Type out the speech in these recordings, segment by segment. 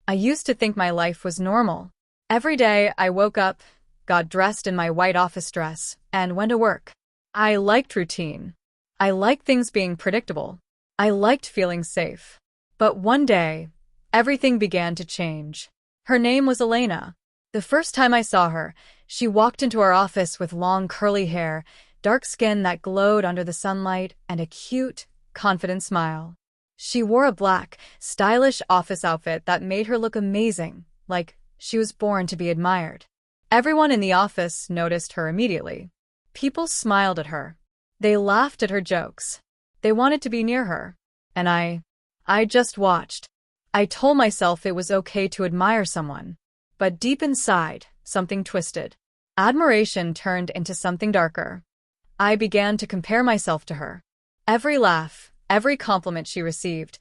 I used to think my life was normal. Every day I woke up, got dressed in my white office dress, and went to work. I liked routine. I liked things being predictable. I liked feeling safe. But one day, everything began to change. Her name was Elena. The first time I saw her, she walked into our office with long curly hair, dark skin that glowed under the sunlight, and a cute, confident smile. She wore a black, stylish office outfit that made her look amazing, like she was born to be admired. Everyone in the office noticed her immediately. People smiled at her. They laughed at her jokes. They wanted to be near her. And I just watched. I told myself it was okay to admire someone. But deep inside, something twisted. Admiration turned into something darker. I began to compare myself to her. Every laugh, every compliment she received,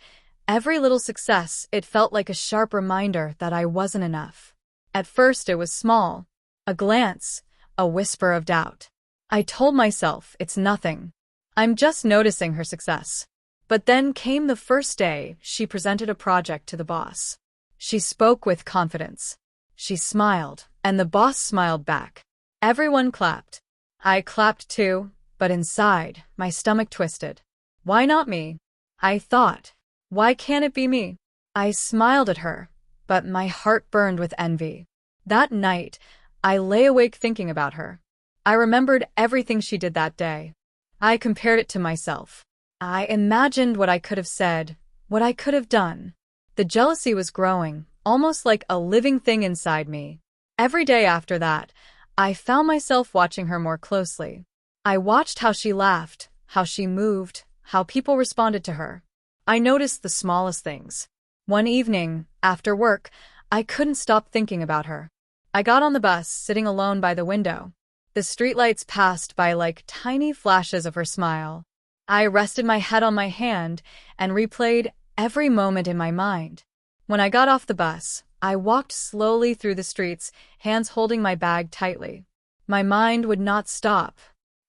every little success, it felt like a sharp reminder that I wasn't enough. At first it was small. A glance, a whisper of doubt. I told myself, it's nothing. I'm just noticing her success. But then came the first day she presented a project to the boss. She spoke with confidence. She smiled, and the boss smiled back. Everyone clapped. I clapped too, but inside, my stomach twisted. Why not me? I thought. Why can't it be me? I smiled at her, but my heart burned with envy. That night, I lay awake thinking about her. I remembered everything she did that day. I compared it to myself. I imagined what I could have said, what I could have done. The jealousy was growing, almost like a living thing inside me. Every day after that, I found myself watching her more closely. I watched how she laughed, how she moved, how people responded to her. I noticed the smallest things. One evening, after work, I couldn't stop thinking about her. I got on the bus, sitting alone by the window. The streetlights passed by like tiny flashes of her smile. I rested my head on my hand and replayed every moment in my mind. When I got off the bus, I walked slowly through the streets, hands holding my bag tightly. My mind would not stop.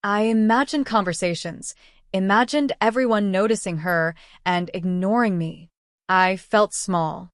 I imagined conversations, imagined everyone noticing her and ignoring me. I felt small.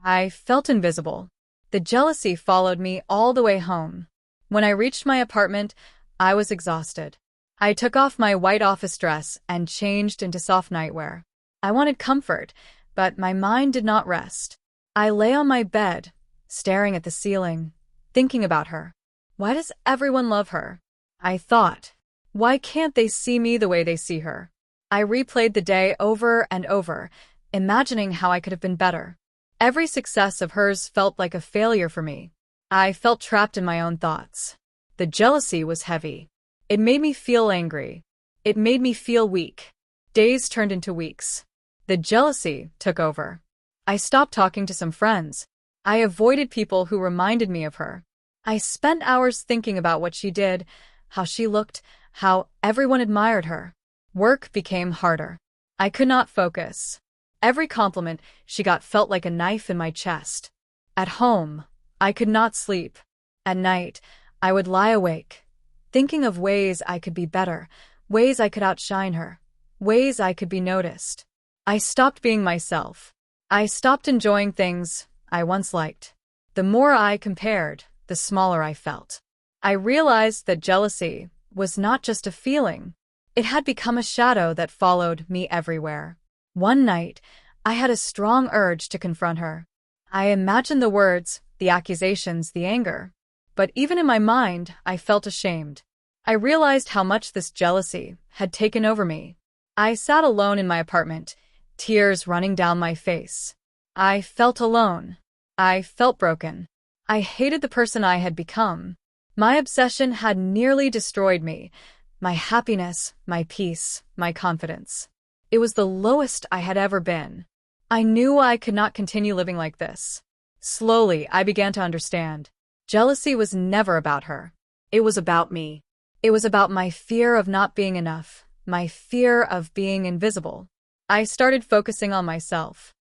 I felt invisible. The jealousy followed me all the way home. When I reached my apartment, I was exhausted. I took off my white office dress and changed into soft nightwear. I wanted comfort, but my mind did not rest. I lay on my bed, staring at the ceiling, thinking about her. Why does everyone love her? I thought. Why can't they see me the way they see her? I replayed the day over and over, imagining how I could have been better. Every success of hers felt like a failure for me. I felt trapped in my own thoughts. The jealousy was heavy. It made me feel angry. It made me feel weak. Days turned into weeks. The jealousy took over. I stopped talking to some friends. I avoided people who reminded me of her. I spent hours thinking about what she did, how she looked, how everyone admired her. Work became harder. I could not focus. Every compliment she got felt like a knife in my chest. At home, I could not sleep. At night, I would lie awake, thinking of ways I could be better, ways I could outshine her, ways I could be noticed. I stopped being myself. I stopped enjoying things I once liked. The more I compared, the smaller I felt. I realized that jealousy was not just a feeling. It had become a shadow that followed me everywhere. One night, I had a strong urge to confront her. I imagined the words, the accusations, the anger. But even in my mind, I felt ashamed. I realized how much this jealousy had taken over me. I sat alone in my apartment, tears running down my face. I felt alone. I felt broken. I hated the person I had become. My obsession had nearly destroyed me, my happiness, my peace, my confidence. It was the lowest I had ever been. I knew I could not continue living like this. Slowly, I began to understand. Jealousy was never about her. It was about me. It was about my fear of not being enough, my fear of being invisible. I started focusing on myself.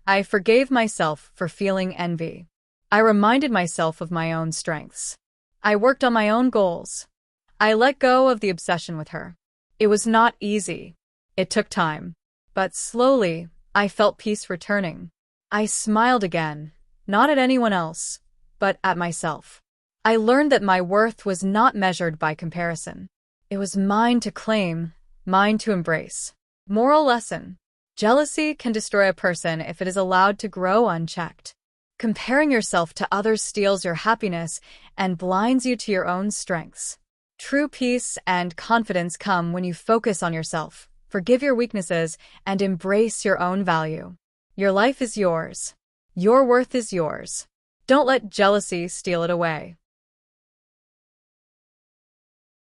I forgave myself for feeling envy. I reminded myself of my own strengths. I worked on my own goals. I let go of the obsession with her. It was not easy. It took time. But slowly, I felt peace returning. I smiled again, not at anyone else, but at myself. I learned that my worth was not measured by comparison. It was mine to claim, mine to embrace. Moral lesson: jealousy can destroy a person if it is allowed to grow unchecked. Comparing yourself to others steals your happiness and blinds you to your own strengths. True peace and confidence come when you focus on yourself, forgive your weaknesses, and embrace your own value. Your life is yours. Your worth is yours. Don't let jealousy steal it away.